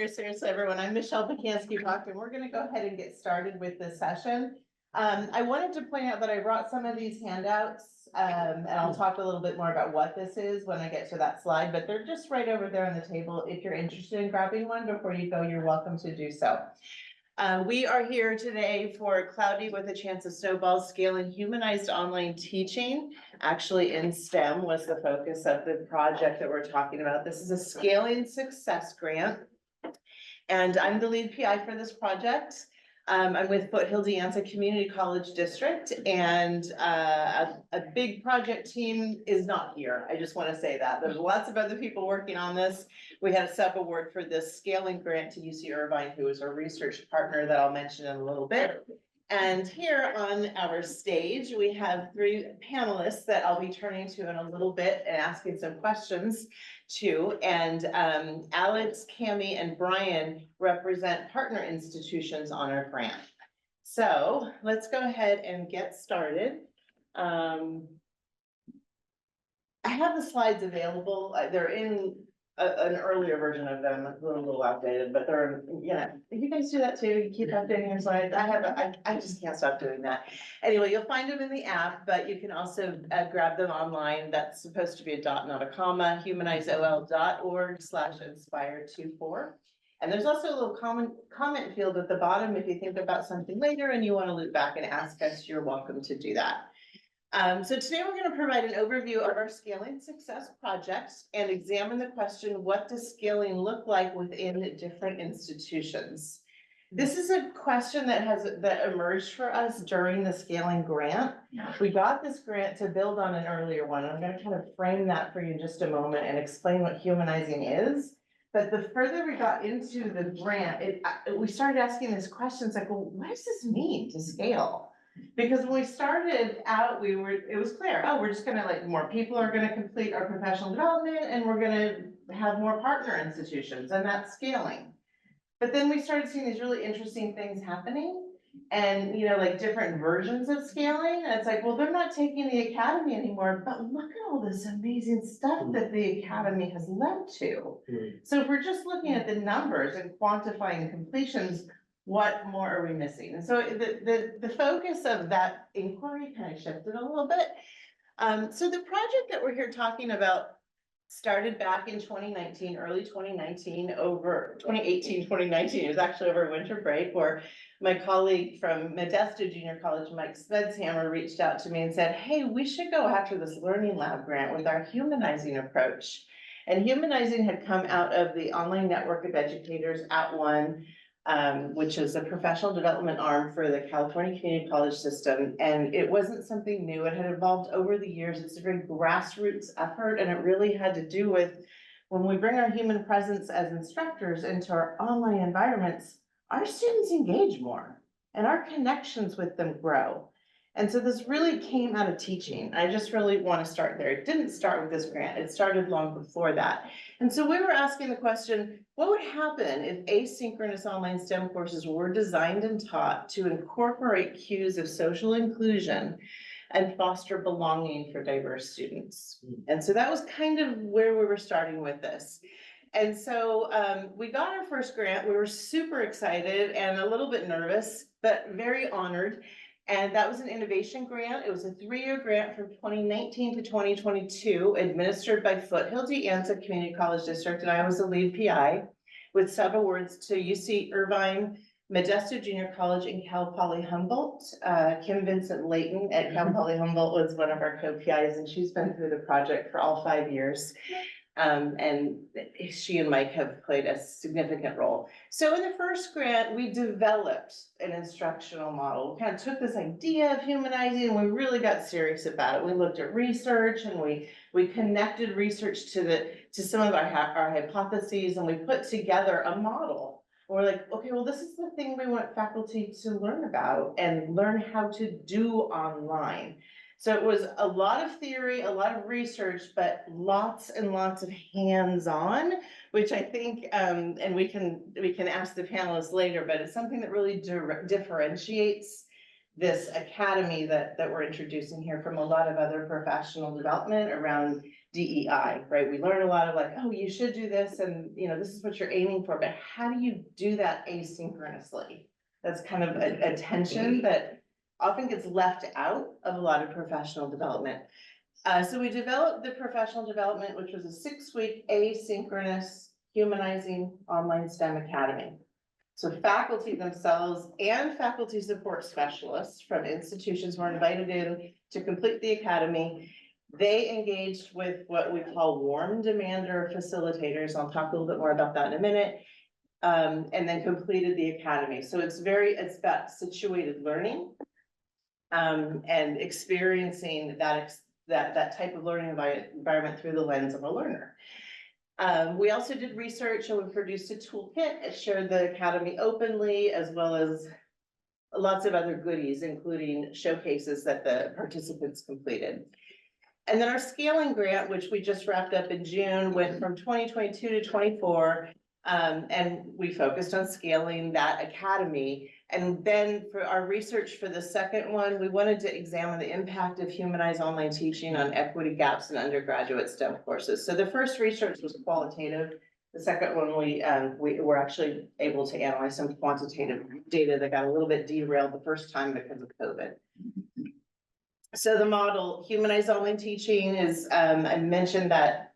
Seriously, everyone, I'm Michelle Pacansky-Brock, and we're going to go ahead and get started with this session. I wanted to point out that I brought some of these handouts, and I'll talk a little bit more about what this is when I get to that slide, but they're just right over there on the table. If you're interested in grabbing one before you go, you're welcome to do so. We are here today for Cloudy with a Chance of Snowballs, Scaling Humanized Online Teaching. Actually, in STEM was the focus of the project that we're talking about. This is a Scaling Success Grant. And I'm the lead PI for this project. I'm with Foothill Anza Community College District, and a big project team is not here. I just want to say that. There's lots of other people working on this. We had a sub-award for this scaling grant to UC Irvine, who is our research partner that I'll mention in a little bit. And here on our stage, we have three panelists that I'll be turning to in a little bit and asking some questions to. And Alex, Kammy, and Bryan represent partner institutions on our grant. So let's go ahead and get started. I have the slides available. They're in an earlier version of them, a little outdated, but they're, you know, you guys do that too. You keep updating your slides. I just can't stop doing that. Anyway, you'll find them in the app, but you can also grab them online. That's supposed to be a dot, not a comma, humanizedol.org/inspire24. And there's also a little comment field at the bottom. If you think about something later and you want to loop back and ask us, you're welcome to do that. So today we're going to provide an overview of our Scaling Success projects and examine the question, what does scaling look like within different institutions? This is a question that emerged for us during the scaling grant. We got this grant to build on an earlier one. I'm going to kind of frame that for you in just a moment and explain what humanizing is. But the further we got into the grant, we started asking these questions like, well, what does this mean to scale? Because when we started out, it was clear, oh, we're just gonna more people are gonna complete our professional development and we're gonna have more partner institutions, and that's scaling. But then we started seeing these really interesting things happening and, different versions of scaling. And it's like, well, they're not taking the academy anymore, but look at all this amazing stuff that the academy has led to. So if we're just looking at the numbers and quantifying completions, what more are we missing? And so the focus of that inquiry kind of shifted a little bit. So the project that we're here talking about started back in 2019, early 2019, over 2018, 2019. It was actually over winter break, where my colleague from Modesto Junior College, Mike Spedshammer, reached out to me and said, hey, we should go after this Learning Lab grant with our humanizing approach. And humanizing had come out of the online network of educators at one, which is a professional development arm for the California Community College system. And it wasn't something new. It had evolved over the years. It's a very grassroots effort. And it really had to do with when we bring our human presence as instructors into our online environments, our students engage more and our connections with them grow. And so this really came out of teaching. I just really want to start there. It didn't start with this grant. It started long before that. And so we were asking the question, what would happen if asynchronous online STEM courses were designed and taught to incorporate cues of social inclusion and foster belonging for diverse students? And so that was kind of where we were starting with this. And so we got our first grant. We were super excited and a little bit nervous, but very honored. And that was an innovation grant. It was a 3-year grant from 2019 to 2022, administered by Foothill Anza Community College District, and I was the lead PI, with sub-awards to UC Irvine, Modesto Junior College, and Cal Poly Humboldt. Kim Vincent Layton at Cal Poly Humboldt was one of our co-PIs, and she's been through the project for all 5 years. And she and Mike have played a significant role. So in the first grant, we developed an instructional model. We kind of took this idea of humanizing and we really got serious about it. We looked at research and we connected research to some of our hypotheses, and we put together a model. We're like, okay, well, this is the thing we want faculty to learn about and learn how to do online. So it was a lot of theory, a lot of research, but lots and lots of hands-on, which I think, and we can ask the panelists later, but it's something that really differentiates this academy that we're introducing here from a lot of other professional development around DEI, right? We learn a lot of like, oh, you should do this, and you know, this is what you're aiming for, but how do you do that asynchronously? That's kind of a tension that often gets left out of a lot of professional development. So we developed the professional development, which was a 6-week asynchronous humanizing online STEM academy. So faculty themselves and faculty support specialists from institutions were invited in to complete the academy. They engaged with what we call warm demander facilitators. I'll talk a little bit more about that in a minute. And then completed the academy. So it's about situated learning and experiencing that type of learning environment through the lens of a learner. We also did research and we produced a toolkit. It shared the academy openly, as well as lots of other goodies, including showcases that the participants completed. And then our scaling grant, which we just wrapped up in June, went from 2022 to 24. And we focused on scaling that academy. And then for our research for the second one, we wanted to examine the impact of humanized online teaching on equity gaps in undergraduate STEM courses. So the first research was qualitative. The second one, we were actually able to analyze some quantitative data that got a little bit derailed the first time because of COVID. So the model, humanized online teaching, is, I mentioned that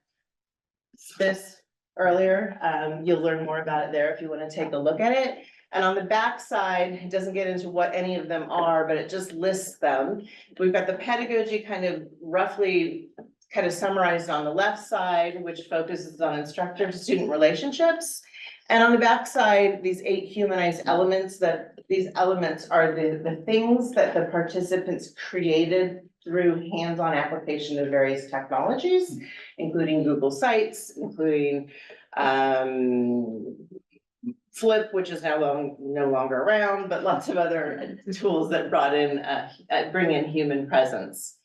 this earlier. You'll learn more about it there if you want to take a look at it. And on the back side, it doesn't get into what any of them are, but it just lists them. We've got the pedagogy kind of roughly kind of summarized on the left side, which focuses on instructor to student relationships. And on the back side, these 8 humanized elements, these elements are the things that the participants created through hands-on application of various technologies, including Google Sites, including Flip, which is now no longer around, but lots of other tools that bring in human presence.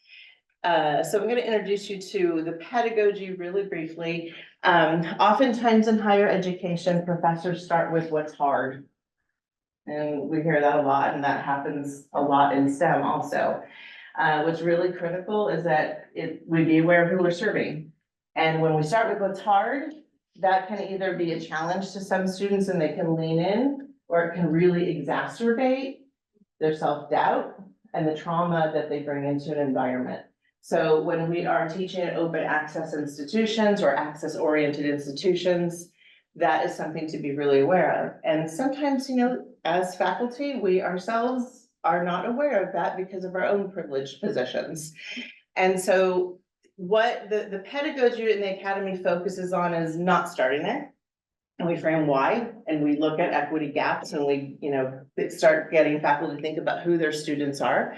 So I'm going to introduce you to the pedagogy really briefly. Oftentimes in higher education, professors start with what's hard. And we hear that a lot, and that happens a lot in STEM also. What's really critical is that we be aware of who we're serving. And when we start with what's hard, that can either be a challenge to some students and they can lean in, or it can really exacerbate their self-doubt and the trauma that they bring into an environment. So when we are teaching at open access institutions or access-oriented institutions, that is something to be really aware of. And sometimes, you know, as faculty, we ourselves are not aware of that because of our own privileged positions. And so what the pedagogy in the academy focuses on is not starting there. And we frame why, and we look at equity gaps, and we, you know, start getting faculty to think about who their students are.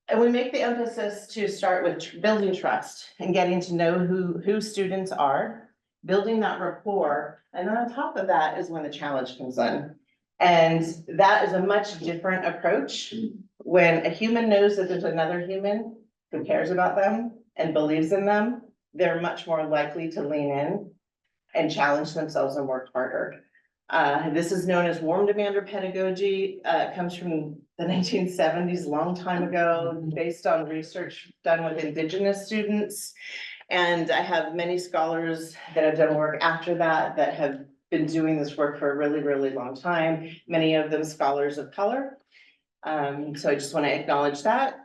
And we make the emphasis to start with building trust and getting to know who students are, building that rapport. And then on top of that is when the challenge comes in. And that is a much different approach when a human knows that there's another human who cares about them and believes in them. They're much more likely to lean in and challenge themselves and work harder. This is known as warm demander pedagogy. It comes from the 1970s, a long time ago, based on research done with Indigenous students. And I have many scholars that have done work after that have been doing this work for a really, really long time. Many of them scholars of color. So I just want to acknowledge that.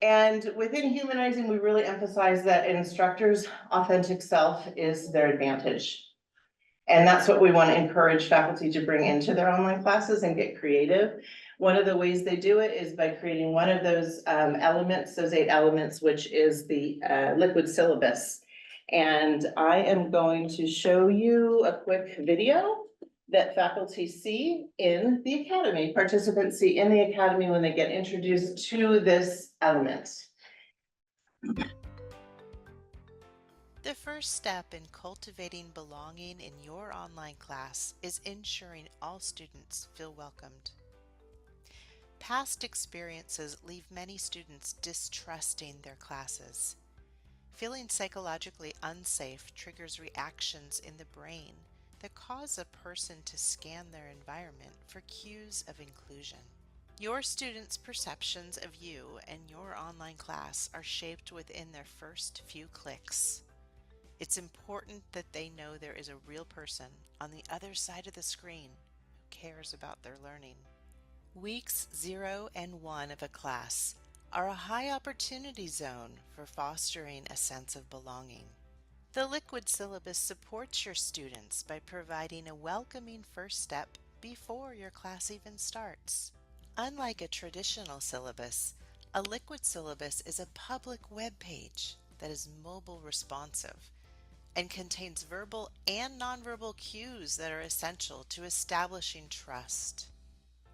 And within humanizing, we really emphasize that an instructor's authentic self is their advantage. And that's what we want to encourage faculty to bring into their online classes and get creative. One of the ways they do it is by creating one of those elements, those 8 elements, which is the liquid syllabus. And I am going to show you a quick video that faculty see in the academy, participants see in the academy when they get introduced to this element. The first step in cultivating belonging in your online class is ensuring all students feel welcomed. Past experiences leave many students distrusting their classes. Feeling psychologically unsafe triggers reactions in the brain that cause a person to scan their environment for cues of inclusion. Your students' perceptions of you and your online class are shaped within their first few clicks. It's important that they know there is a real person on the other side of the screen who cares about their learning. Weeks 0 and 1 of a class are a high opportunity zone for fostering a sense of belonging. The Liquid syllabus supports your students by providing a welcoming first step before your class even starts. Unlike a traditional syllabus, a Liquid syllabus is a public web page that is mobile responsive and contains verbal and nonverbal cues that are essential to establishing trust.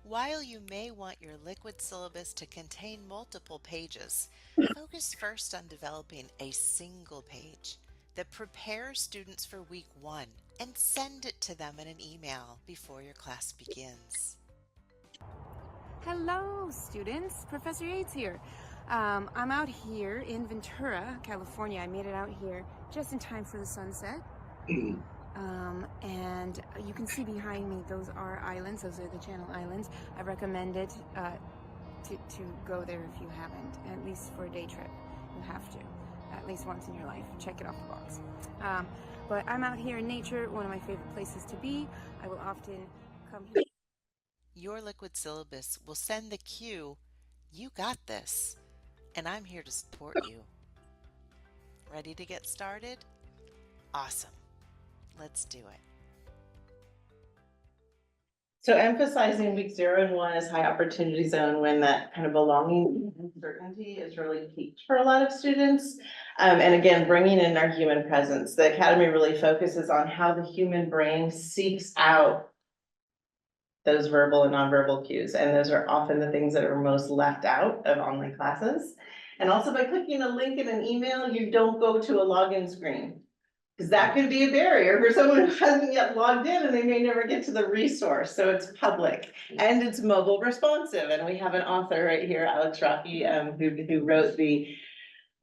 While you may want your Liquid syllabus to contain multiple pages, focus first on developing a single page that prepares students for week 1 and send it to them in an email before your class begins. Hello, students. Professor Yates here. I'm out here in Ventura, California. I made it out here just in time for the sunset. And you can see behind me, those are islands. Those are the Channel Islands. I recommend it to go there if you haven't, at least for a day trip. You have to, at least once in your life. Check it off the box. But I'm out here in nature, one of my favorite places to be. I will often come here. Your Liquid syllabus will send the cue, "You got this," and I'm here to support you. Ready to get started? Awesome. Let's do it. So emphasizing week 0 and 1 as high opportunity zone when that kind of belonging and certainty is really peaked for a lot of students. And again, bringing in our human presence. The Academy really focuses on how the human brain seeks out those verbal and nonverbal cues. And those are often the things that are most left out of online classes. And also by clicking a link in an email, you don't go to a login screen. Because that could be a barrier for someone who hasn't yet logged in and they may never get to the resource. So it's public and it's mobile responsive. And we have an author right here, Alex Rocky, who wrote the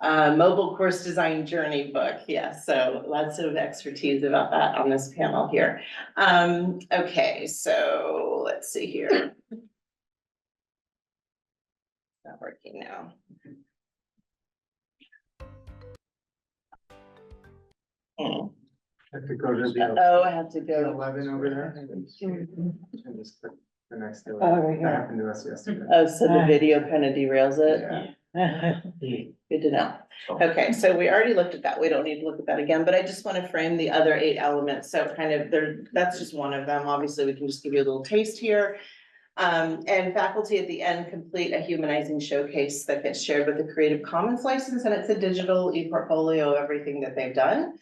mobile course design journey book. Yeah, so lots of expertise about that on this panel here. Okay, so let's see here. Not working now. Have to go to the Oh, I have to go. 11 over there. And just click the next Oh, one. right That here. happened to us yesterday. Oh, so the video kind of derails it? Yeah. Good to know. Okay, so we already looked at that. We don't need to look at that again, but I just want to frame the other 8 elements. So kind of that's just one of them. Obviously, we can just give you a little taste here. And faculty at the end complete a humanizing showcase that gets shared with the Creative Commons license, and it's a digital e-portfolio of everything that they've done.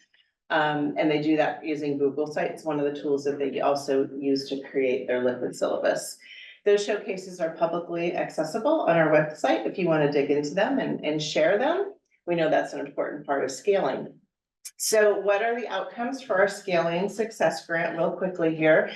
And they do that using Google Sites, one of the tools that they also use to create their Liquid syllabus. Those showcases are publicly accessible on our website if you want to dig into them and share them. We know that's an important part of scaling. So what are the outcomes for our scaling success grant? Real quickly here.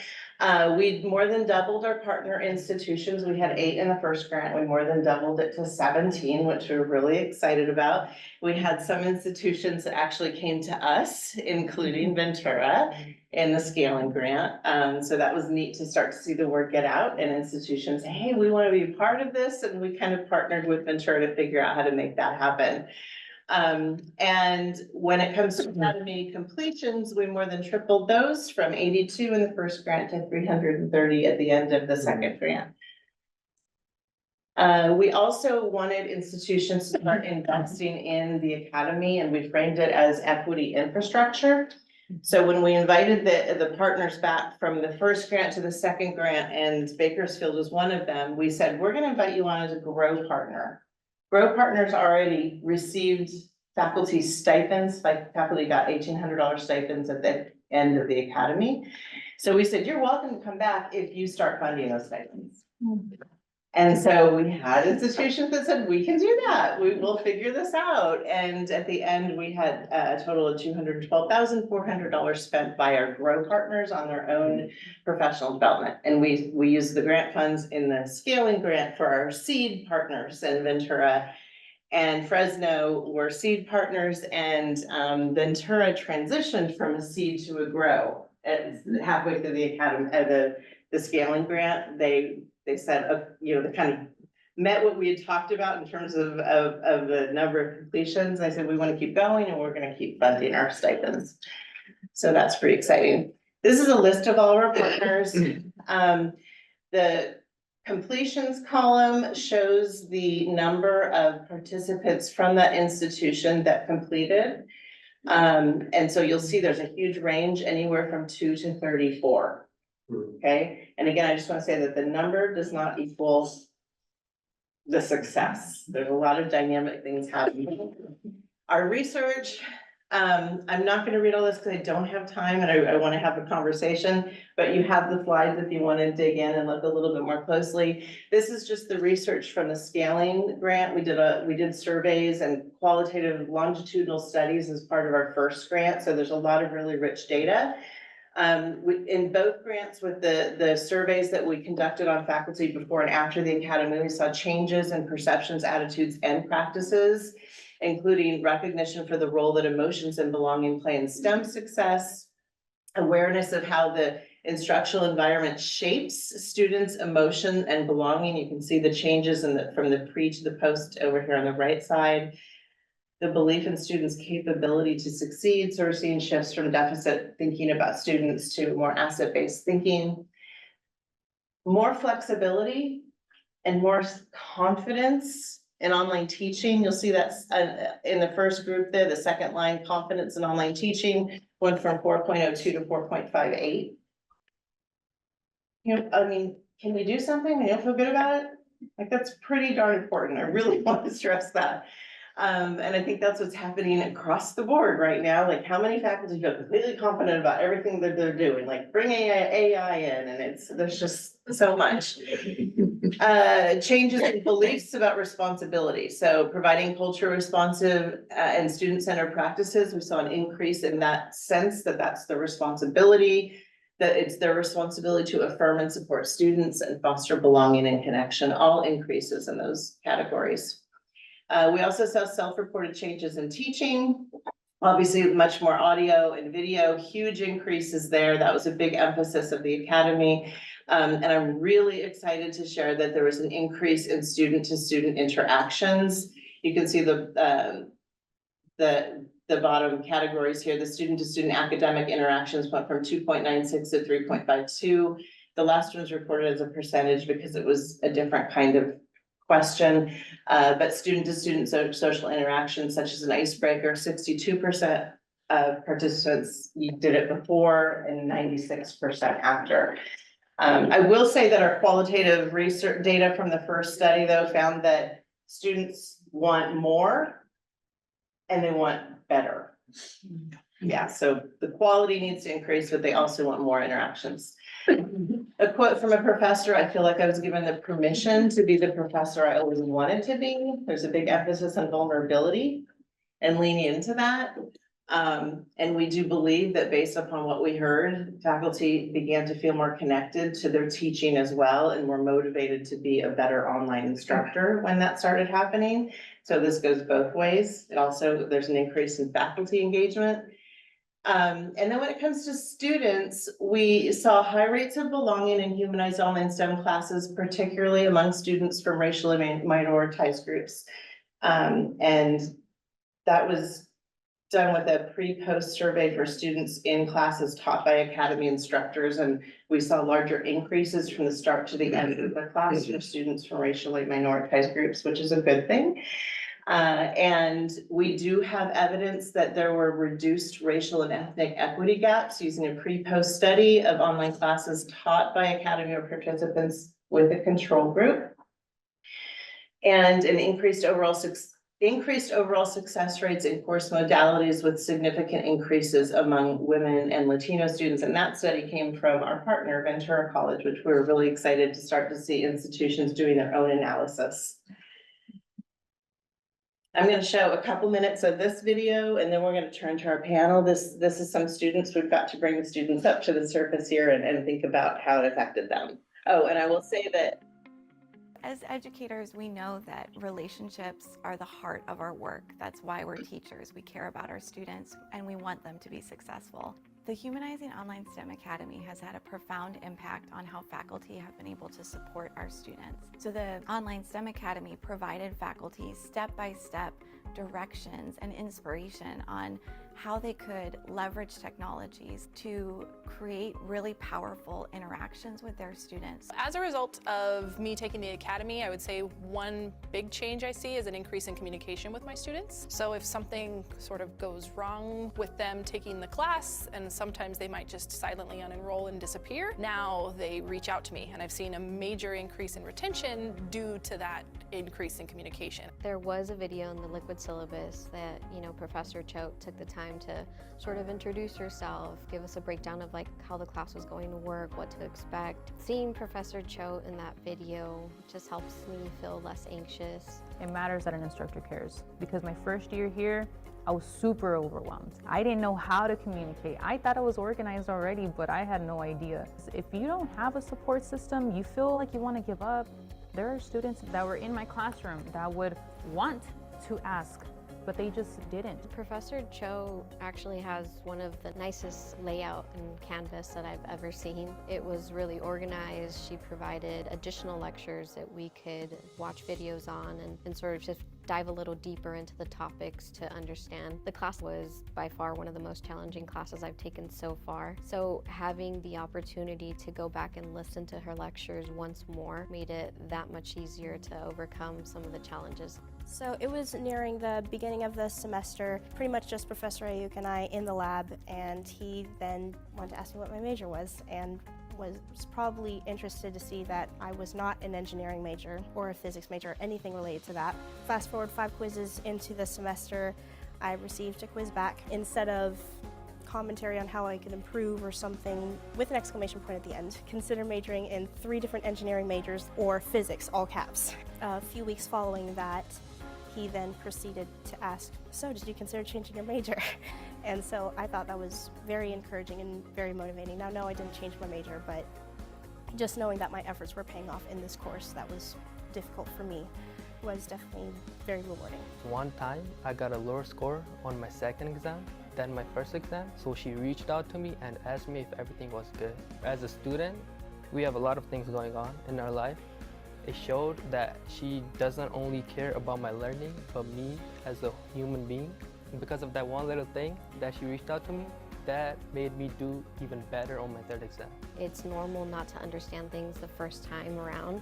We more than doubled our partner institutions. We had 8 in the first grant. We more than doubled it to 17, which we're really excited about. We had some institutions that actually came to us, including Ventura, in the scaling grant. So that was neat to start to see the word get out and institutions say, hey, we want to be a part of this. And we kind of partnered with Ventura to figure out how to make that happen. And when it comes to academy completions, we more than tripled those from 82 in the first grant to 330 at the end of the second grant. We also wanted institutions to start investing in the academy, and we framed it as equity infrastructure. So when we invited the partners back from the first grant to the second grant, and Bakersfield was one of them, we said, we're gonna invite you on as a Grow partner. Grow partners already received faculty stipends, like faculty got $1,800 stipends at the end of the academy. So we said, you're welcome to come back if you start funding those stipends. And so we had institutions that said, we can do that. We will figure this out. And at the end, we had a total of $212,400 spent by our Grow partners on their own professional development. And we used the grant funds in the scaling grant for our seed partners in Ventura and Fresno were seed partners, and Ventura transitioned from a seed to a Grow. Halfway through the academy, the scaling grant, they they said, they kind of met what we had talked about in terms of the number of completions. I said, we want to keep going and we're going to keep funding our stipends. So that's pretty exciting. This is a list of all of our partners. The completions column shows the number of participants from that institution that completed. And so you'll see there's a huge range, anywhere from 2 to 34. Okay, and again, I just want to say that the number does not equal the success. There's a lot of dynamic things happening. Our research, I'm not going to read all this because I don't have time and I want to have a conversation, but you have the slides if you want to dig in and look a little bit more closely. This is just the research from the scaling grant. We did surveys and qualitative longitudinal studies as part of our first grant. So there's a lot of really rich data. In both grants with the surveys that we conducted on faculty before and after the academy, we saw changes in perceptions, attitudes, and practices, including recognition for the role that emotions and belonging play in STEM success, awareness of how the instructional environment shapes students' emotion and belonging. You can see the changes from the pre to the post over here on the right side. The belief in students' capability to succeed, so we're seeing shifts from deficit thinking about students to more asset-based thinking. More flexibility and more confidence in online teaching. You'll see that's in the first group there, the second line, confidence in online teaching went from 4.02 to 4.58. Can we do something? You don't feel good about it? Like, that's pretty darn important. I really want to stress that. And I think that's what's happening across the board right now. Like, how many faculty feel completely confident about everything that they're doing, like bring AI in, and there's just so much. Changes in beliefs about responsibility. So providing culture responsive and student-centered practices, we saw an increase in that sense that that's the responsibility, that it's their responsibility to affirm and support students and foster belonging and connection, all increases in those categories. We also saw self-reported changes in teaching, obviously much more audio and video, huge increases there. That was a big emphasis of the academy. And I'm really excited to share that there was an increase in student-to-student interactions. You can see the bottom categories here. The student-to-student academic interactions went from 2.96 to 3.52. The last one was reported as a percentage because it was a different kind of question, but student-to-student social interactions, such as an icebreaker, 62% of participants did it before and 96% after. I will say that our qualitative research data from the first study, though, found that students want more and they want better. Yeah, so the quality needs to increase, but they also want more interactions. A quote from a professor: I feel like I was given the permission to be the professor I always wanted to be. There's a big emphasis on vulnerability and leaning into that. And we do believe that based upon what we heard, faculty began to feel more connected to their teaching as well and more motivated to be a better online instructor when that started happening. So this goes both ways. It also, there's an increase in faculty engagement. And then when it comes to students, we saw high rates of belonging in humanized online STEM classes, particularly among students from racially minoritized groups. And that was done with a pre-post survey for students in classes taught by academy instructors. And we saw larger increases from the start to the end of the class for students from racially minoritized groups, which is a good thing. And we do have evidence that there were reduced racial and ethnic equity gaps using a pre-post study of online classes taught by academy or participants with a control group. And an increased overall success rates in course modalities with significant increases among women and Latino students. And that study came from our partner, Ventura College, which we were really excited to start to see institutions doing their own analysis. I'm going to show a couple minutes of this video and then we're going to turn to our panel. This is some students. We've got to bring the students up to the surface here and think about how it affected them. Oh, and I will say that as educators, we know that relationships are the heart of our work. That's why we're teachers. We care about our students and we want them to be successful. The Humanizing Online STEM Academy has had a profound impact on how faculty have been able to support our students. So the Online STEM Academy provided faculty step-by-step directions and inspiration on how they could leverage technologies to create really powerful interactions with their students. As a result of me taking the academy, I would say one big change I see is an increase in communication with my students. So if something sort of goes wrong with them taking the class, and sometimes they might just silently unenroll and disappear, now they reach out to me, and I've seen a major increase in retention due to that increase in communication. There was a video in the liquid syllabus that, Professor Choate took the time to sort of introduce herself, give us a breakdown of like how the class was going to work, what to expect. Seeing Professor Choate in that video just helps me feel less anxious. It matters that an instructor cares, because my first year here, I was super overwhelmed. I didn't know how to communicate. I thought I was organized already, but I had no idea. If you don't have a support system, you feel like you want to give up. There are students that were in my classroom that would want to ask, but they just didn't. Professor Cho actually has one of the nicest layout and canvas that I've ever seen. It was really organized. She provided additional lectures that we could watch videos on and sort of just dive a little deeper into the topics to understand. The class was by far one of the most challenging classes I've taken so far. So having the opportunity to go back and listen to her lectures once more made it that much easier to overcome some of the challenges. So it was nearing the beginning of the semester, pretty much just Professor Ayuk and I in the lab, and he then wanted to ask me what my major was, and was probably interested to see that I was not an engineering major or a physics major or anything related to that. Fast forward 5 quizzes into the semester, I received a quiz back. Instead of commentary on how I could improve or something with an exclamation point at the end, consider majoring in 3 different engineering majors or physics, all caps. A few weeks following that, he then proceeded to ask, so did you consider changing your major? And so I thought that was very encouraging and very motivating. Now, no, I didn't change my major, but just knowing that my efforts were paying off in this course that was difficult for me was definitely very rewarding. One time, I got a lower score on my second exam than my first exam, so she reached out to me and asked me if everything was good. As a student, we have a lot of things going on in our life. It showed that she doesn't only care about my learning, but me as a human being. And because of that one little thing that she reached out to me, that made me do even better on my third exam. It's normal not to understand things the first time around,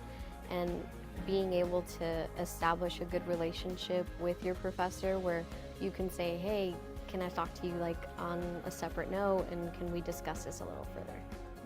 and being able to establish a good relationship with your professor where you can say, hey, can I talk to you like on a separate note, and can we discuss this a little further?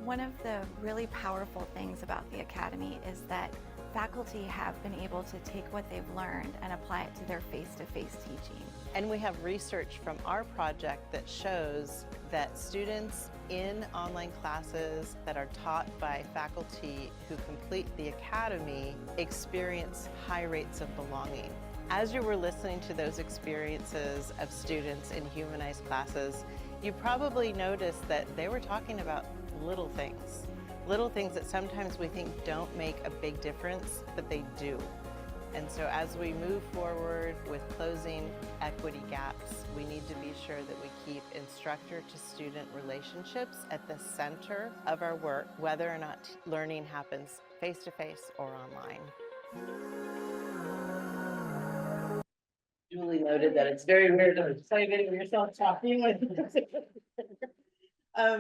One of the really powerful things about the Academy is that faculty have been able to take what they've learned and apply it to their face-to-face teaching. And we have research from our project that shows that students in online classes that are taught by faculty who complete the Academy experience high rates of belonging. As you were listening to those experiences of students in humanized classes, you probably noticed that they were talking about little things that sometimes we think don't make a big difference, but they do. And so as we move forward with closing equity gaps, we need to be sure that we keep instructor to student relationships at the center of our work, whether or not learning happens face-to-face or online. Julie noted that it's very weird to play a video of yourself talking with.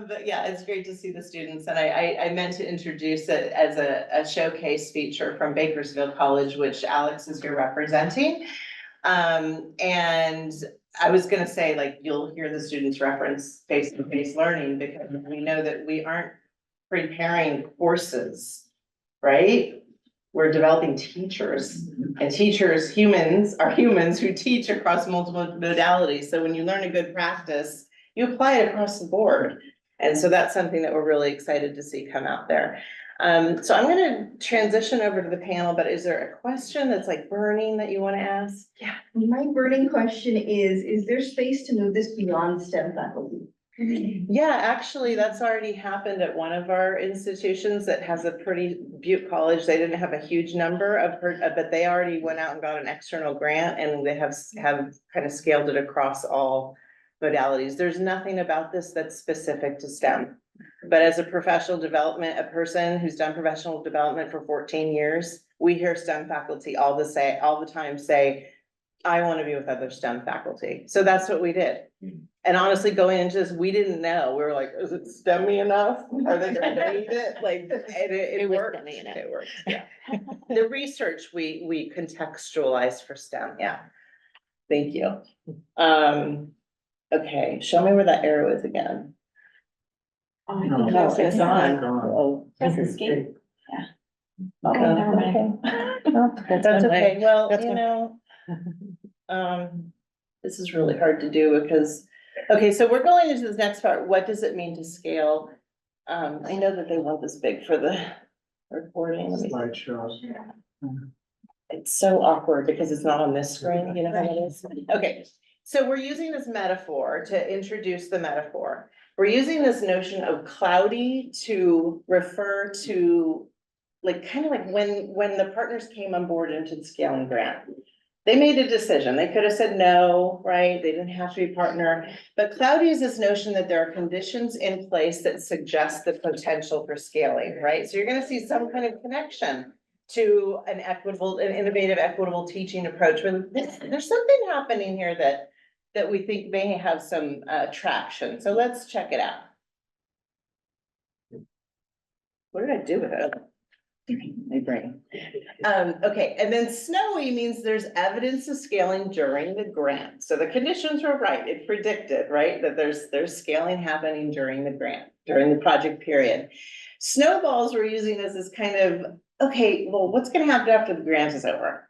But yeah, it's great to see the students, and I meant to introduce it as a showcase feature from Bakersfield College, which Alex is here representing. And I was gonna say, like, you'll hear the students reference face-to-face learning because we know that we aren't preparing courses, right? We're developing teachers, and teachers, humans who teach across multiple modalities. So when you learn a good practice, you apply it across the board. And so that's something that we're really excited to see come out there. So I'm gonna transition over to the panel, but is there a question that's like burning that you wanna ask? Yeah, my burning question is there space to move this beyond STEM faculty? Yeah, actually, that's already happened at one of our institutions that has a pretty, Butte College. They didn't have a huge number of but they already went out and got an external grant, and they have kind of scaled it across all modalities. There's nothing about this that's specific to STEM. But as a professional development, a person who's done professional development for 14 years, we hear STEM faculty all the time say, I want to be with other STEM faculty. So that's what we did. And honestly, going into this, we didn't know. We were like, is it STEMmy enough? Are they gonna need it? Like, it worked. It worked, yeah. The research, we contextualized for STEM, yeah. Thank you. Okay, show me where that arrow is again. No, No, it's on. gone. Oh, Press escape. oh, never mind. okay. No, that's okay. Well, that's you one- know, this is really hard to do because, okay, so we're going into this next part. What does it mean to scale? I know that they want this big for the recording. Let me- Slideshow. It's so awkward because it's not on this screen, you know how it is? Okay, so we're using this metaphor to introduce the metaphor. We're using this notion of cloudy to refer to, like, kind of like when the partners came on board into the scaling grant. They made a decision. They could have said no, right? They didn't have to be partner. But cloudy is this notion that there are conditions in place that suggest the potential for scaling, right? So you're gonna see some kind of connection to an innovative, equitable teaching approach. But there's something happening here that we think may have some traction. So let's check it out. What did I do with it? My brain. Okay, and then snowy means there's evidence of scaling during the grant. So the conditions were right. It predicted, right, that there's scaling happening during the grant, during the project period. Snowballs we're using this as kind of, okay, well, what's gonna happen after the grant is over?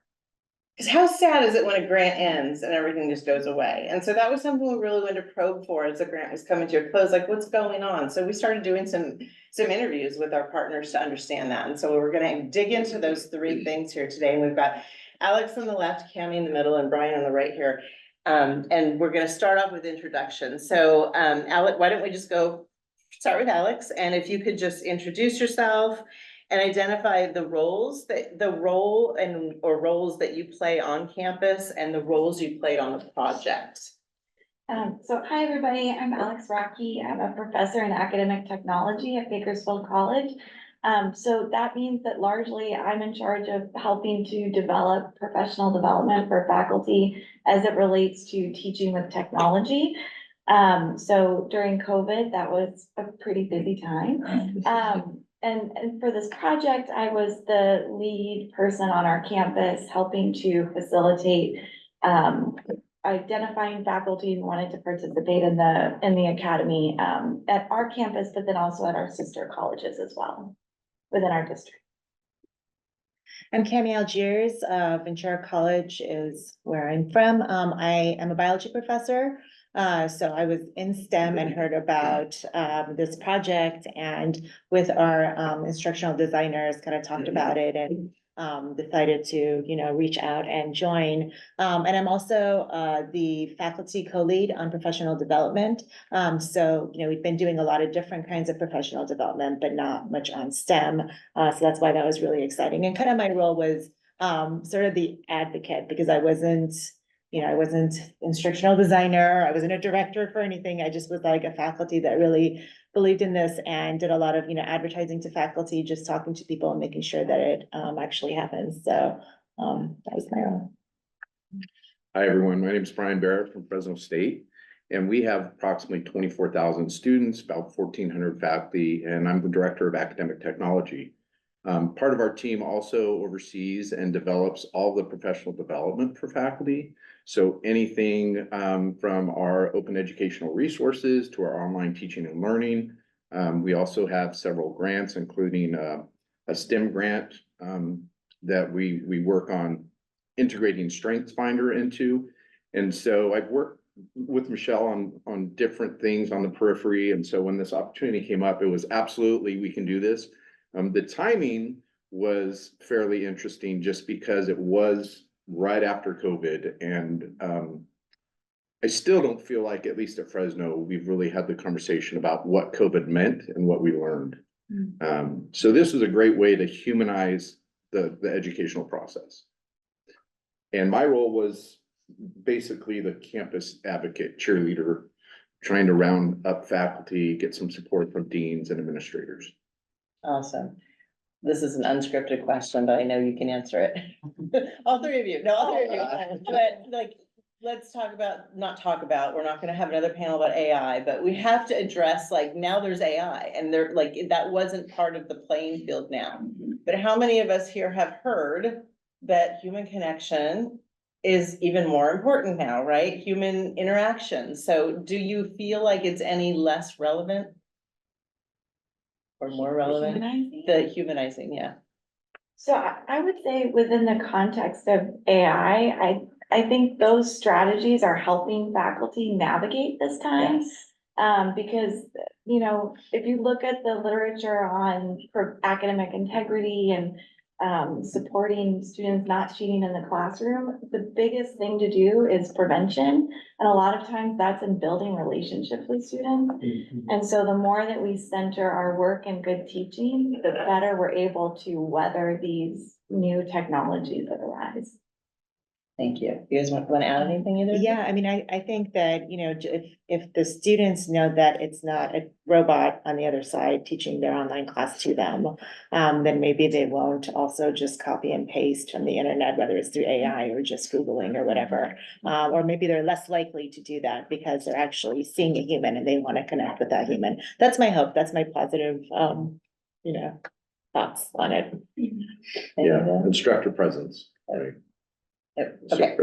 Because how sad is it when a grant ends and everything just goes away? And so that was something we really wanted to probe for as the grant was coming to a close, like what's going on? So we started doing some interviews with our partners to understand that. And so we're gonna dig into those three things here today. And we've got Alex on the left, Kammy in the middle, and Bryan on the right here. And we're gonna start off with introductions. So Alex, why don't we just start with Alex, and if you could just introduce yourself and identify the roles roles that you play on campus and the roles you played on the project. So hi, everybody. I'm Alex Rocky. I'm a professor in academic technology at Bakersfield College. So that means that largely I'm in charge of helping to develop professional development for faculty as it relates to teaching with technology. So during COVID, that was a pretty busy time. And for this project, I was the lead person on our campus helping to facilitate identifying faculty who wanted to participate in the academy at our campus, but then also at our sister colleges as well within our district. I'm Kammy Algiers. Ventura College is where I'm from. I am a biology professor. So I was in STEM and heard about this project, and with our instructional designers kind of talked about it and decided to, reach out and join. And I'm also the faculty co-lead on professional development. So, we've been doing a lot of different kinds of professional development, but not much on STEM. So that's why that was really exciting. And kind of my role was sort of the advocate, because I wasn't instructional designer. I wasn't a director for anything. I just was like a faculty that really believed in this and did a lot of, advertising to faculty, just talking to people and making sure that it actually happens. So that was my role. Hi, everyone. My name is Bryan Berrett from Fresno State, and we have approximately 24,000 students, about 1,400 faculty, and I'm the director of academic technology. Part of our team also oversees and develops all the professional development for faculty. So anything from our open educational resources to our online teaching and learning. We also have several grants, including a STEM grant that we work on integrating StrengthsFinder into. And so I've worked with Michelle on different things on the periphery. And so when this opportunity came up, it was absolutely, we can do this. The timing was fairly interesting just because it was right after COVID. And I still don't feel like, at least at Fresno, we've really had the conversation about what COVID meant and what we learned. So this was a great way to humanize the educational process. And my role was basically the campus advocate cheerleader trying to round up faculty, get some support from deans and administrators. Awesome. This is an unscripted question, but I know you can answer it. All three of you, no, all three of you, but like, let's not talk about, we're not gonna have another panel about AI, but we have to address, like, now there's AI and they're like, that wasn't part of the playing field now. But how many of us here have heard that human connection is even more important now, right? Human interaction. So do you feel like it's any less relevant? Or more relevant? Humanizing? The humanizing, yeah. So I would say within the context of AI, I think those strategies are helping faculty navigate this time. Because, you know, if you look at the literature on academic integrity and supporting students not cheating in the classroom, the biggest thing to do is prevention. And a lot of times that's in building relationships with students. And so the more that we center our work in good teaching, the better we're able to weather these new technologies that arise. Thank you. You guys want to add anything either? Yeah, I mean, I think that, you know, if the students know that it's not a robot on the other side teaching their online class to them, then maybe they won't also just copy and paste from the internet, whether it's through AI or just Googling or whatever. Or maybe they're less likely to do that because they're actually seeing a human and they want to connect with that human. That's my hope. That's my positive, you know, thoughts on it. Yeah, instructor presence, right? Okay,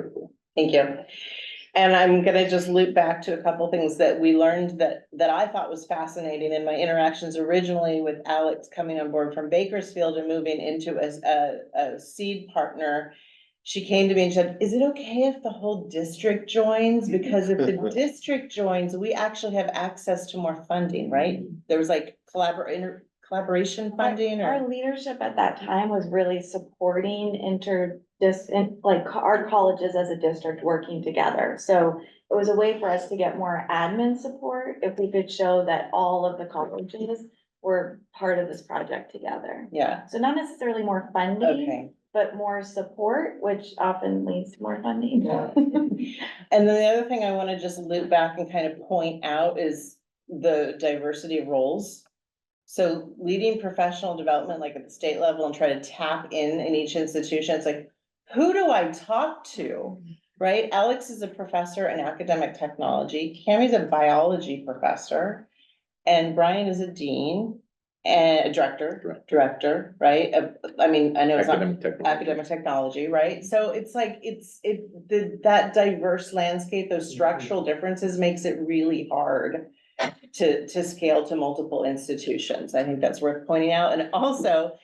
thank you. And I'm gonna just loop back to a couple things that we learned that I thought was fascinating in my interactions originally with Alex coming on board from Bakersfield and moving into a seed partner. She came to me and said, is it okay if the whole district joins? Because if the district joins, we actually have access to more funding, right? There was like collaboration funding or? Our leadership at that time was really supporting our colleges as a district working together. So it was a way for us to get more admin support if we could show that all of the colleges were part of this project together. Yeah. So not necessarily more funding, Okay. but more support, which often leads to more funding. And then the other thing I want to just loop back and kind of point out is the diversity of roles. So leading professional development, like at the state level, and try to tap in each institution, it's like, who do I talk to? Right? Alex is a professor in academic technology. Kammy's a biology professor. And Bryan is a dean and a director, right? I mean, I know it's not academic technology, right? So it's like, that diverse landscape, those structural differences makes it really hard to scale to multiple institutions. I think that's worth pointing out. And also,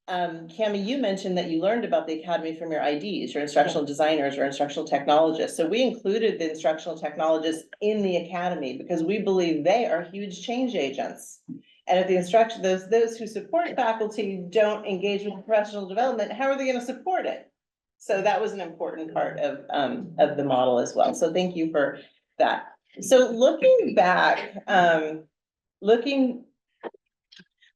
Kammy, you mentioned that you learned about the academy from your IDs, your instructional designers or instructional technologists. So we included the instructional technologists in the academy because we believe they are huge change agents. And if the those who support faculty don't engage with professional development, how are they going to support it? So that was an important part of the model as well. So thank you for that. So looking back,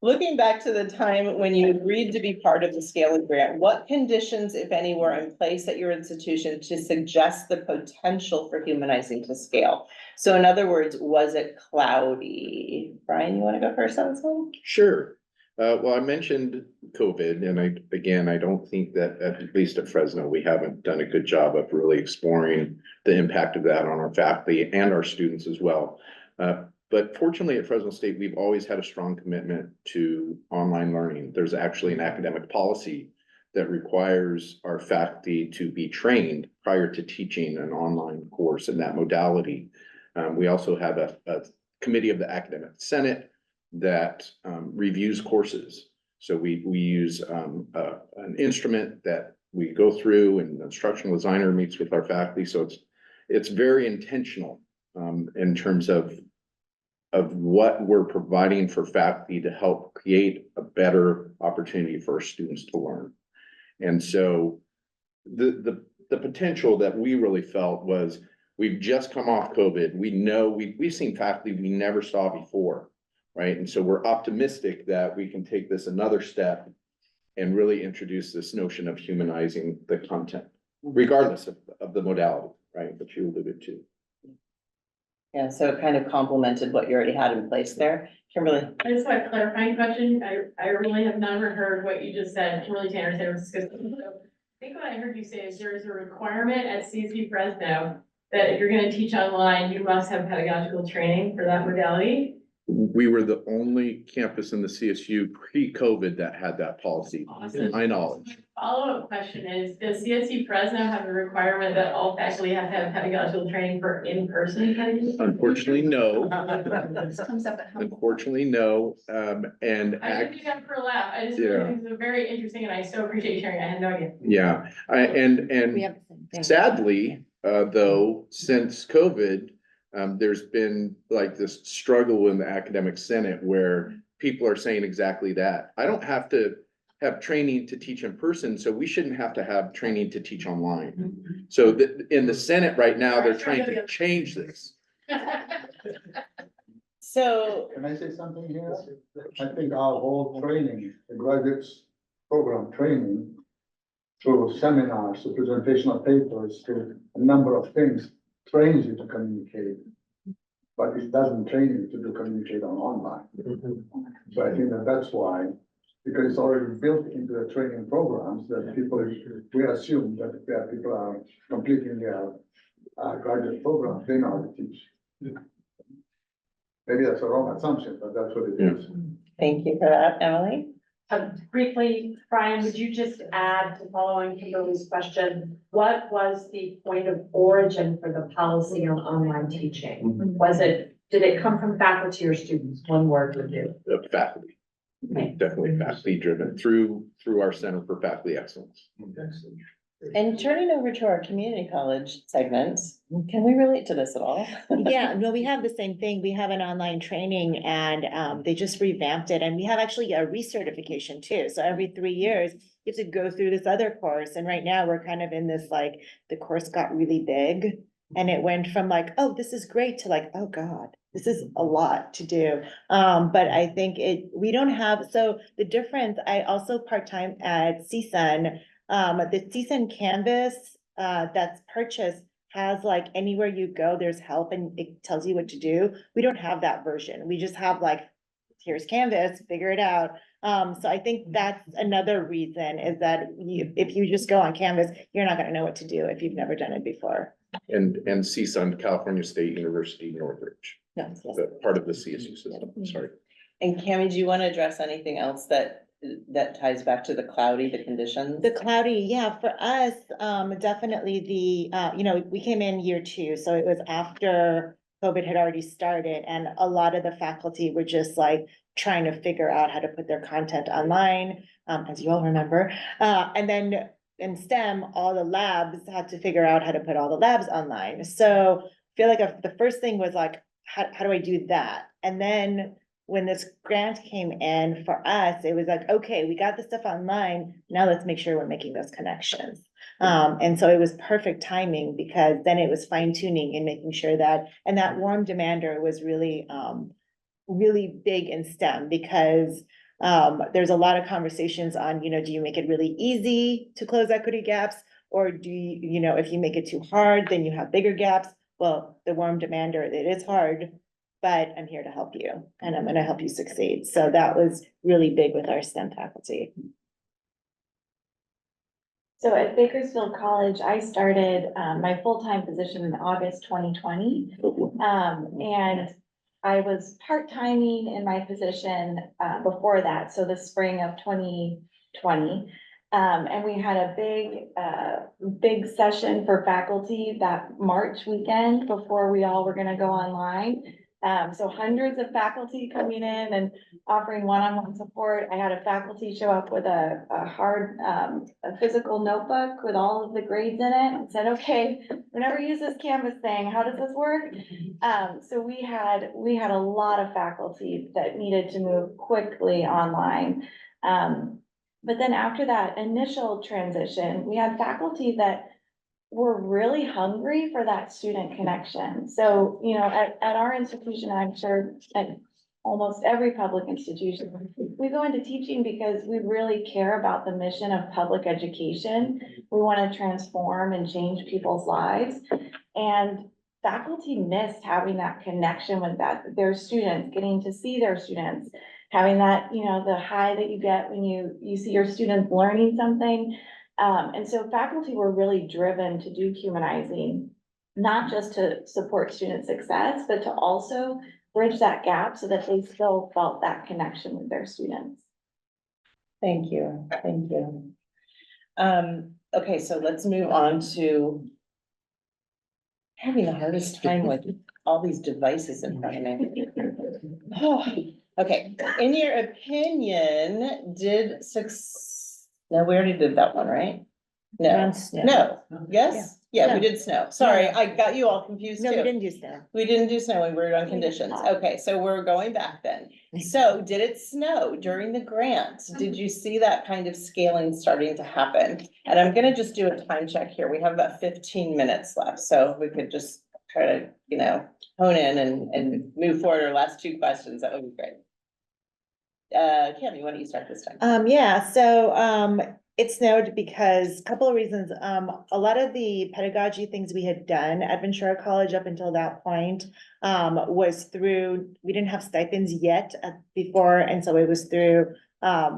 looking back to the time when you agreed to be part of the scaling grant, what conditions, if any, were in place at your institution to suggest the potential for humanizing to scale? So in other words, was it cloudy? Bryan, you want to go first on this one? Sure. Well, I mentioned COVID, and I don't think that at least at Fresno, we haven't done a good job of really exploring the impact of that on our faculty and our students as well. But fortunately at Fresno State, we've always had a strong commitment to online learning. There's actually an academic policy that requires our faculty to be trained prior to teaching an online course in that modality. We also have a committee of the Academic Senate that reviews courses. So we use an instrument that we go through, and the instructional designer meets with our faculty. So it's very intentional in terms of what we're providing for faculty to help create a better opportunity for our students to learn. And so the potential that we really felt was, we've just come off COVID. We know we've seen faculty we never saw before, right? And so we're optimistic that we can take this another step and really introduce this notion of humanizing the content, regardless of the modality, right? That you alluded to. Yeah, so it kind of complemented what you already had in place there. Kimberly? I just have a clarifying question. I really have never heard what you just said, Kimberly Tanner, San Francisco. So I think what I heard you say is there is a requirement at CCC Fresno that if you're gonna teach online, you must have pedagogical training for that modality. We were the only campus in the CSU pre-COVID that had that policy, to my knowledge. Follow-up question is, does CSU Fresno have a requirement that all faculty have to have pedagogical training for in-person pedagogy? Unfortunately, no. This comes up at home. Unfortunately, no. And I didn't do that for a laugh. I just really think it's very interesting and I so appreciate you sharing. I had no idea. yeah, and sadly, though, since COVID, there's been like this struggle in the academic senate where people are saying exactly that. I don't have to have training to teach in person, so we shouldn't have to have training to teach online. So in the Senate right now, they're trying to change this. So. Can I say something here? I think our whole training, the graduates program training, through seminars, to presentational papers, to a number of things, trains you to communicate, but it doesn't train you to communicate online. So I think that's why, because it's already built into the training programs that people, we assume that if people are completing their graduate program, they know how to teach. Maybe that's a wrong assumption, but that's what it is. Thank you for that, Emily. Briefly, Bryan, would you just add to following Kimberly's question, what was the point of origin for the policy on online teaching? Did it come from faculty or students? One word would do. Faculty, definitely faculty driven through our Center for Faculty Excellence. And turning over to our community college segments, can we relate to this at all? Yeah, no, we have the same thing. We have an online training and they just revamped it. And we have actually a recertification too. So every 3 years, you have to go through this other course. And right now we're kind of in this, like, the course got really big. And it went from like, oh, this is great to like, oh God, this is a lot to do. But I think we don't have, so the difference, I also part-time at CSUN. The CSUN Canvas that's purchased has like anywhere you go, there's help and it tells you what to do. We don't have that version. We just have like, here's Canvas, figure it out. So I think that's another reason is that if you just go on Canvas, you're not gonna know what to do if you've never done it before. And CSUN, California State University, Northridge. Yes, yes. Part of the CSU system, sorry. And Kammy, do you want to address anything else that ties back to the conditions? The cloudy, yeah, for us, definitely we came in year 2, so it was after COVID had already started and a lot of the faculty were just like trying to figure out how to put their content online, as you all remember. And then in STEM, all the labs had to figure out how to put all the labs online. So I feel like the first thing was like, how do I do that? And then when this grant came in for us, it was like, okay, we got the stuff online. Now let's make sure we're making those connections. And so it was perfect timing because then it was fine tuning and making sure that warm demander was really, really big in STEM because there's a lot of conversations on, do you make it really easy to close equity gaps? Or do you, if you make it too hard, then you have bigger gaps. Well, the warm demander, it is hard, but I'm here to help you and I'm gonna help you succeed. So that was really big with our STEM faculty. So at Bakersfield College, I started my full-time position in August 2020. And I was part-timing in my position before that, so the spring of 2020. And we had a big session for faculty that March weekend before we all were gonna go online. So hundreds of faculty coming in and offering one-on-one support. I had a faculty show up with a hard, a physical notebook with all of the grades in it and said, okay, we never use this Canvas thing. How does this work? So we had a lot of faculty that needed to move quickly online. But then after that initial transition, we had faculty that were really hungry for that student connection. So, at our institution, I'm sure at almost every public institution, we go into teaching because we really care about the mission of public education. We want to transform and change people's lives. And faculty missed having that connection with their students, getting to see their students, having that, you know, the high that you get when you see your students learning something. And so faculty were really driven to do humanizing, not just to support student success, but to also bridge that gap so that they still felt that connection with their students. Thank you, thank you. Okay, so let's move on to having the hardest time with all these devices in front of me. Oh, okay, in your opinion, no, we already did that one, right? No, no, yes, yeah, we did snow. Sorry, I got you all confused too. No, we didn't do snow. We didn't do snow when we were on conditions. Okay, so we're going back then. So did it snow during the grant? Did you see that kind of scaling starting to happen? And I'm gonna just do a time check here. We have about 15 minutes left, so if we could just try to, you know, hone in and move forward our last two questions. That would be great. Kammy, why don't you start this time? Yeah, so, it snowed because, a couple of reasons, a lot of the pedagogy things we had done at Ventura College up until that point, was through, we didn't have stipends yet before, and so it was through,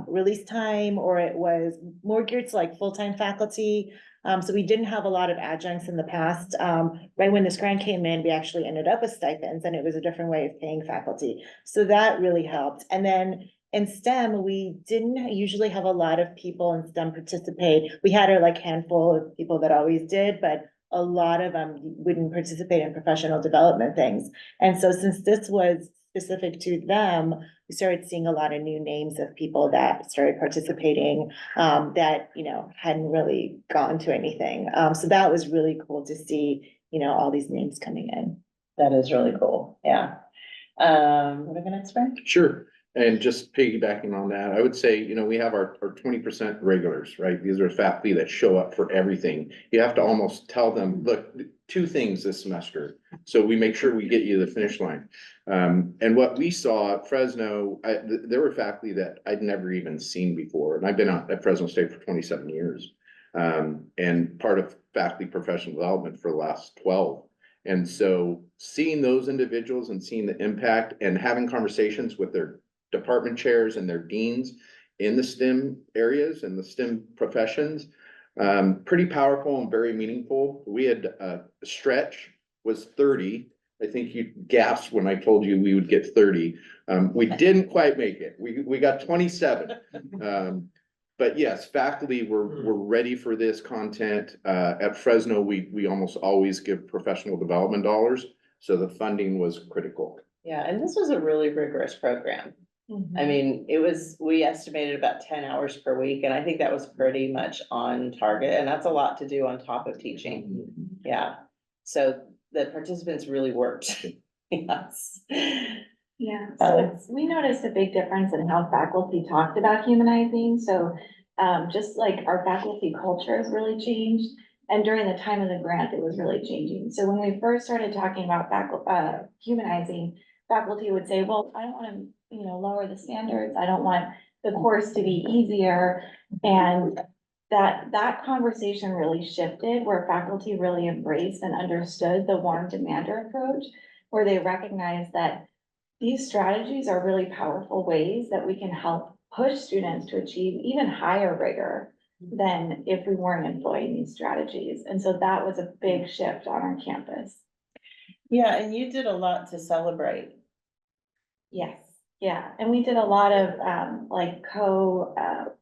release time, or it was more geared to like full-time faculty. So we didn't have a lot of adjuncts in the past. Right when this grant came in, we actually ended up with stipends, and it was a different way of paying faculty. So that really helped. And then in STEM, we didn't usually have a lot of people in STEM participate. We had our like handful of people that always did, but a lot of them wouldn't participate in professional development things. And so since this was specific to them, we started seeing a lot of new names of people that started participating, that, you know, hadn't really gone to anything. So that was really cool to see, you know, all these names coming in. That is really cool, yeah. What are the next one? Sure. And just piggybacking on that, I would say, you know, we have our 20% regulars, right? These are faculty that show up for everything. You have to almost tell them, look, 2 things this semester. So we make sure we get you to the finish line. And what we saw at Fresno, there were faculty that I'd never even seen before. And I've been out at Fresno State for 27 years. And part of faculty professional development for the last 12. And so seeing those individuals and seeing the impact and having conversations with their department chairs and their deans in the STEM areas and the STEM professions, pretty powerful and very meaningful. We had stretch was 30. I think you gasped when I told you we would get 30. We didn't quite make it. We got 27. But yes, faculty were ready for this content. At Fresno, we almost always give professional development dollars. So the funding was critical. Yeah, and this was a really rigorous program. I mean, we estimated about 10 hours per week, and I think that was pretty much on target, and that's a lot to do on top of teaching. Yeah, so the participants really worked. Yes. Yeah, so we noticed a big difference in how faculty talked about humanizing. So just like our faculty culture has really changed. And during the time of the grant, it was really changing. So when we first started talking about humanizing, faculty would say, well, I don't want to, you know, lower the standards. I don't want the course to be easier. And that conversation really shifted, where faculty really embraced and understood the warm demander approach, where they recognized that these strategies are really powerful ways that we can help push students to achieve even higher rigor than if we weren't employing these strategies. And so that was a big shift on our campus. Yeah, and you did a lot to celebrate. Yes, yeah, and we did a lot of like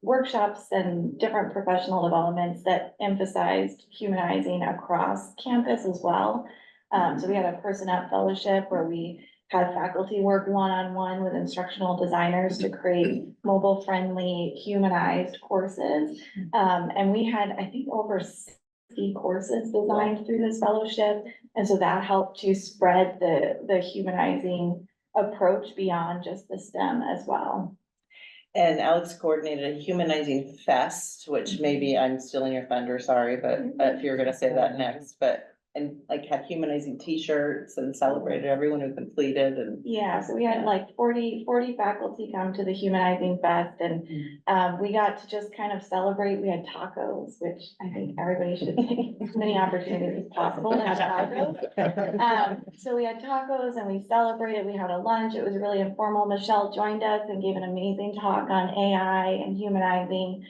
workshops and different professional developments that emphasized humanizing across campus as well. So we had a Person Up Fellowship where we had faculty work one-on-one with instructional designers to create mobile-friendly, humanized courses. And we had, I think, over 60 courses designed through this fellowship. And so that helped to spread the humanizing approach beyond just the STEM as well. And Alex coordinated a humanizing fest, which maybe I'm stealing your thunder, sorry, but if you're gonna say that next, but and like had humanizing t-shirts and celebrated everyone who completed and. Yeah, so we had like 40 faculty come to the Humanizing Fest, and we got to just kind of celebrate. We had tacos, which I think everybody should take as many opportunities as possible to have tacos. So we had tacos and we celebrated. We had a lunch. It was really informal. Michelle joined us and gave an amazing talk on AI and humanizing.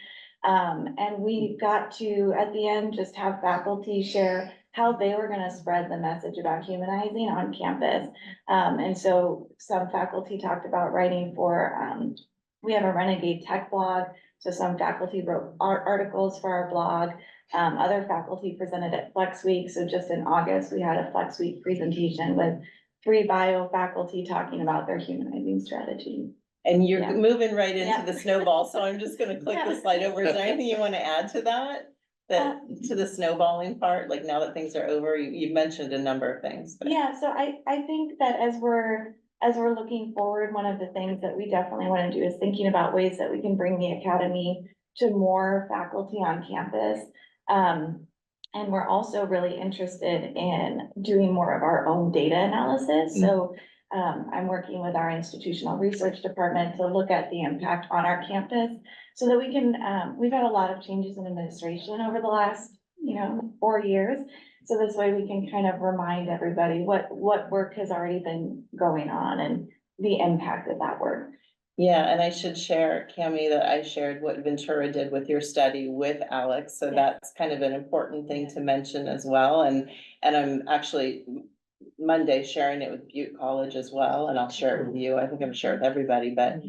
And we got to, at the end, just have faculty share how they were gonna spread the message about humanizing on campus. And so some faculty talked about writing for, we have a Renegade Tech blog. So some faculty wrote articles for our blog. Other faculty presented at Flex Week. So just in August, we had a Flex Week presentation with 3 bio faculty talking about their humanizing strategy. And you're Yeah. moving right into Yeah. the snowball, so I'm just gonna click the slide over. Is there anything you wanna add to that? That, to the snowballing part, like now that things are over, you've mentioned a number of things. But. Yeah, so I think that as we're looking forward, one of the things that we definitely want to do is thinking about ways that we can bring the academy to more faculty on campus. And we're also really interested in doing more of our own data analysis. So I'm working with our institutional research department to look at the impact on our campus so that we can, we've had a lot of changes in administration over the last, 4 years. So this way we can kind of remind everybody what work has already been going on and the impact of that work. Yeah, and I should share, Kammy, that I shared what Ventura did with your study with Alex. So that's kind of an important thing to mention as well. And I'm actually Monday sharing it with Butte College as well, and I'll share it with you. I think I'm sharing with everybody, but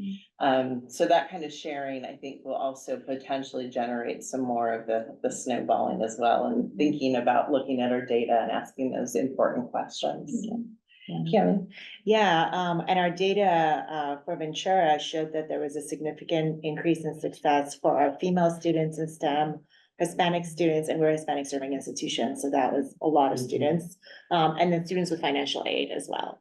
so that kind of sharing, I think, will also potentially generate some more of the snowballing as well, and thinking about looking at our data and asking those important questions. Kammy? Yeah, and our data for Ventura showed that there was a significant increase in success for our female students in STEM, Hispanic students, and we're a Hispanic serving institution, so that was a lot of students. And then students with financial aid as well.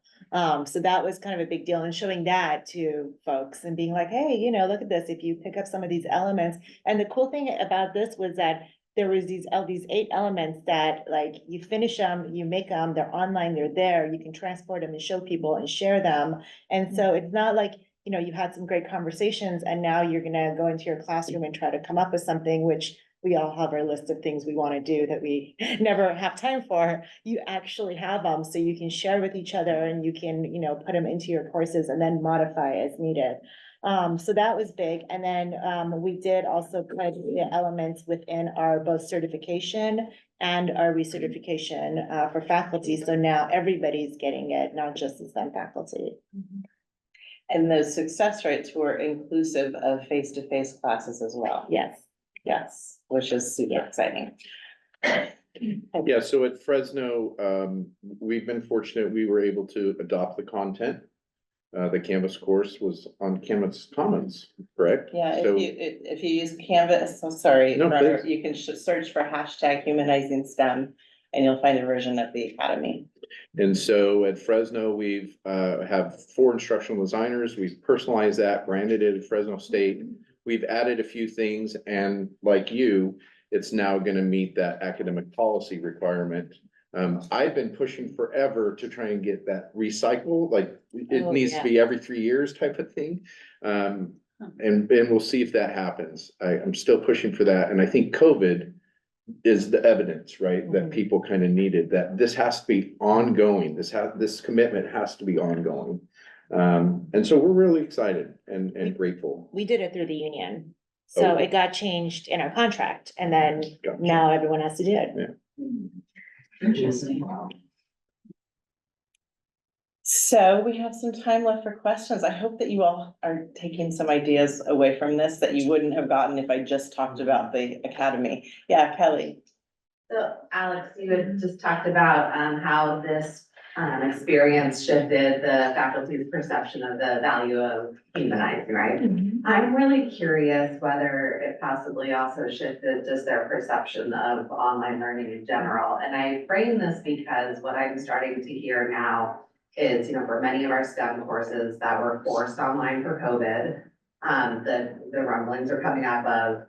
So that was kind of a big deal, and showing that to folks and being like, hey, look at this, if you pick up some of these elements. And the cool thing about this was that there was these 8 elements that, like, you finish them, you make them, they're online, they're there, you can transport them and show people and share them. And so it's not like, you've had some great conversations and now you're gonna go into your classroom and try to come up with something, which we all have our list of things we want to do that we never have time for. You actually have them, so you can share with each other and you can, put them into your courses and then modify as needed. So that was big. And then we did also put the elements within our both certification and our recertification for faculty. So now everybody's getting it, not just the STEM faculty. And those success rates were inclusive of face-to-face classes as well. Yes. Yes, which is super exciting. Yeah, so at Fresno, we've been fortunate, we were able to adopt the content. The Canvas course was on Canvas Commons, correct? Yeah, So- if you use Canvas, I'm sorry, No, Robert, please. you can search for #humanizing STEM and you'll find a version of the academy. And so at Fresno, we've have 4 instructional designers. We've personalized that, branded it at Fresno State. We've added a few things, and like you, it's now gonna meet that academic policy requirement. I've been pushing forever to try and get that recycle, like it needs to be every 3 years type of thing. And we'll see if that happens. I'm still pushing for that, and I think COVID is the evidence, right? That people kind of needed, that this has to be ongoing. This commitment has to be ongoing. And so we're really excited and grateful. We did it through the union. So it got changed in our contract, and then now everyone has to do it. Yeah. Interesting. So we have some time left for questions. I hope that you all are taking some ideas away from this that you wouldn't have gotten if I just talked about the academy. Yeah, Kelly. So Alex, you had just talked about how this experience shifted the faculty's perception of the value of humanizing, right? I'm really curious whether it possibly also shifted just their perception of online learning in general. And I frame this because what I'm starting to hear now is, for many of our STEM courses that were forced online for COVID, the rumblings are coming up of,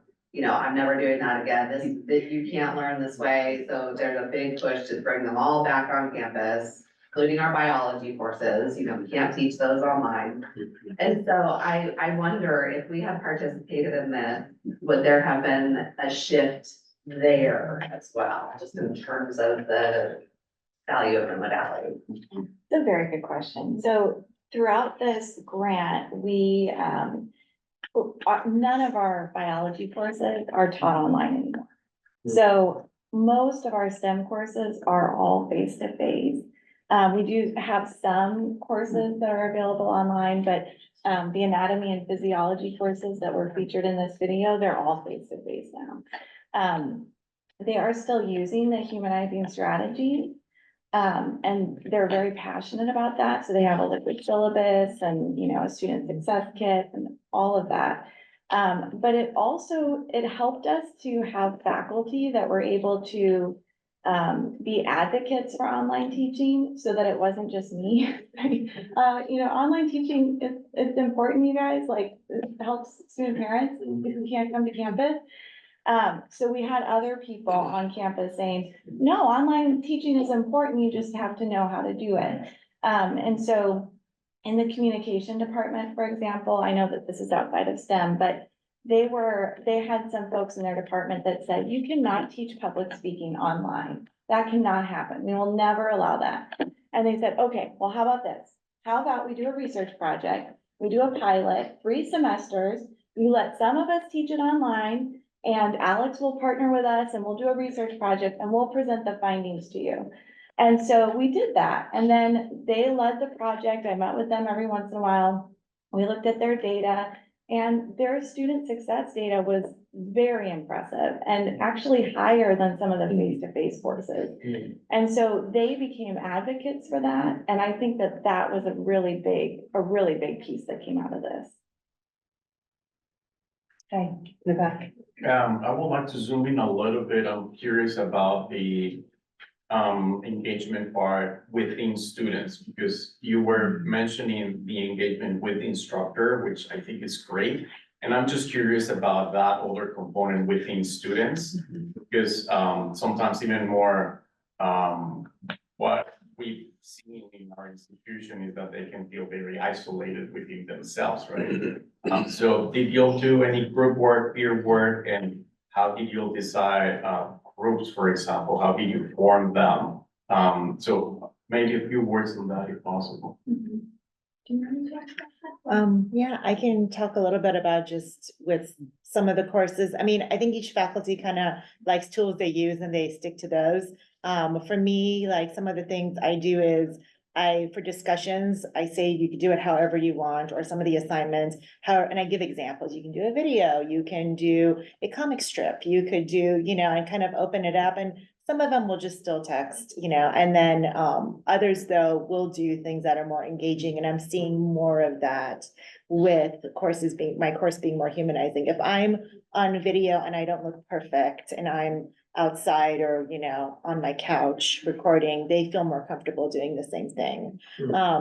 I'm never doing that again. This you can't learn this way. So there's a big push to bring them all back on campus, including our biology courses. We can't teach those online. And so I wonder if we had participated in this, would there have been a shift there as well, just in terms of the value of the modality? It's a very good question. So throughout this grant, we, none of our biology courses are taught online anymore. So most of our STEM courses are all face-to-face. We do have some courses that are available online, but the anatomy and physiology courses that were featured in this video, they're all face-to-face now. They are still using the humanizing strategy. And they're very passionate about that. So they have a liquid syllabus and, a student success kit and all of that. But it helped us to have faculty that were able to be advocates for online teaching so that it wasn't just me. Online teaching it's important, you guys, like it helps student parents who can't come to campus. So we had other people on campus saying, no, online teaching is important. You just have to know how to do it. And so in the communication department, for example, I know that this is outside of STEM, but they had some folks in their department that said, you cannot teach public speaking online. That cannot happen. We will never allow that. And they said, okay, well, how about this? How about we do a research project? We do a pilot, 3 semesters. We let some of us teach it online. And Alex will partner with us and we'll do a research project and we'll present the findings to you. And so we did that. And then they led the project. I met with them every once in a while. We looked at their data and their student success data was very impressive and actually higher than some of the face-to-face courses. And so they became advocates for that. And I think that that was a really big piece that came out of this. Okay, in the back. I would like to zoom in a little bit. I'm curious about the engagement part within students, because you were mentioning the engagement with the instructor, which I think is great. And I'm just curious about that other component within students, because sometimes even more what we've seen in our institution is that they can feel very isolated within themselves, right? So did you do any group work, peer work, and how did you decide groups, for example? How did you form them? So maybe a few words on that if possible. Yeah, I can talk a little bit about just with some of the courses. I mean, I think each faculty kind of likes tools they use and they stick to those. For me, like some of the things I do is for discussions, I say you can do it however you want, or some of the assignments, and I give examples. You can do a video, you can do a comic strip, you could do, and kind of open it up, and some of them will just still text, and then others though will do things that are more engaging, and I'm seeing more of that with my course being more humanizing. If I'm on video and I don't look perfect and I'm outside or, on my couch recording, they feel more comfortable doing the same thing.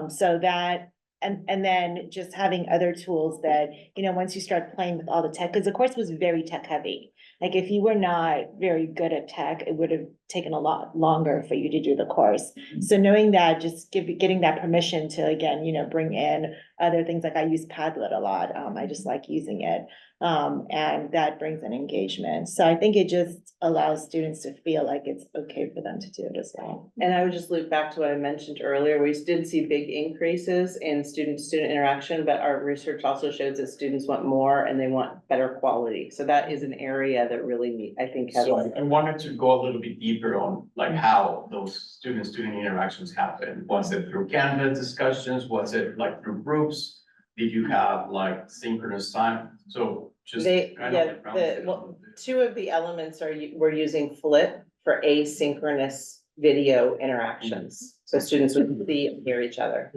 So that, and then just having other tools that, once you start playing with all the tech, because the course was very tech heavy. Like if you were not very good at tech, it would have taken a lot longer for you to do the course. So knowing that, just getting that permission to, again, bring in other things, like I use Padlet a lot. I just like using it. And that brings an engagement. So I think it just allows students to feel like it's okay for them to do it as well. And I would just loop back to what I mentioned earlier. We did see big increases in student-to-student interaction, but our research also shows that students want more and they want better quality. So that is an area that really, I think, has. So I wanted to go a little bit deeper on like how those student-student interactions happen. Was it through Canvas discussions? Was it like through groups? Did you have like synchronous time? So just two of the elements we're using Flip for asynchronous video interactions. So students would see and hear each other.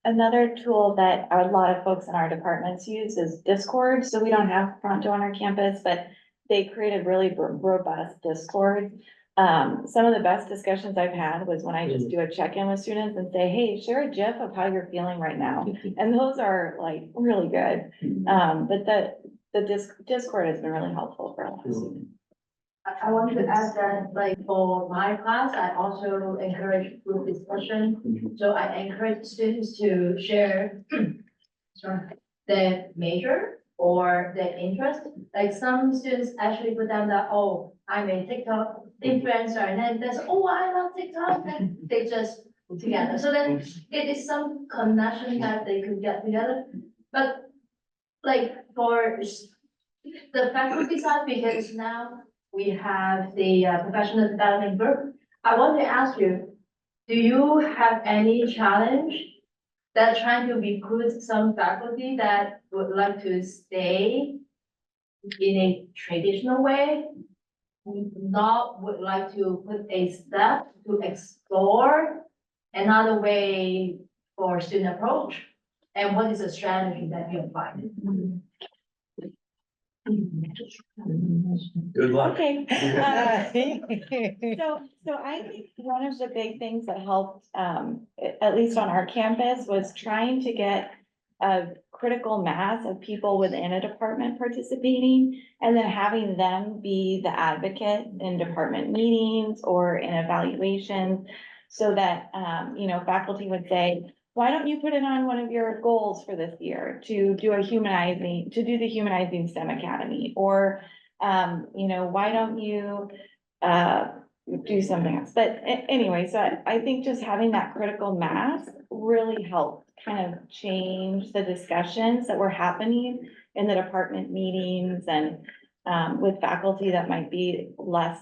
Another tool that a lot of folks in our departments use is Discord. So we don't have Pronto on our campus, but they created really robust Discord. Some of the best discussions I've had was when I just do a check-in with students and say, hey, share a GIF of how you're feeling right now. And those are like really good. But Discord has been really helpful for us. I want to add that, like, for my class, I also encourage group discussion. So I encourage students to share their major or their interest. Like some students actually put down that, oh, I'm a TikTok influencer, and then there's, oh, I love TikTok, and they just put together. So then it is some connection that they could get together. But like for the faculty side, because now we have the professional development group. I want to ask you, do you have any challenge that trying to recruit some faculty that would like to stay in a traditional way, not would like to put a step to explore another way for student approach? And what is the strategy that you apply? Good luck. Okay. So I think one of the big things that helped, at least on our campus, was trying to get a critical mass of people within a department participating, and then having them be the advocate in department meetings or in evaluations, so that, faculty would say, why don't you put it on one of your goals for this year to do the Humanizing STEM Academy? Or, why don't you do something else? But anyway, so I think just having that critical mass really helped kind of change the discussions that were happening in the department meetings and with faculty that might be less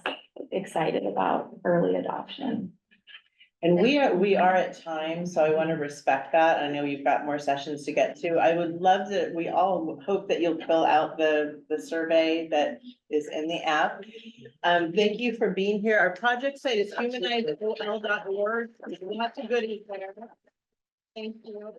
excited about early adoption. And we are at time, so I want to respect that. I know you've got more sessions to get to. I would love to, we all hope that you'll fill out the survey that is in the app. Thank you for being here. Our project site is humanized.org. There's lots of goodies there. Thank you.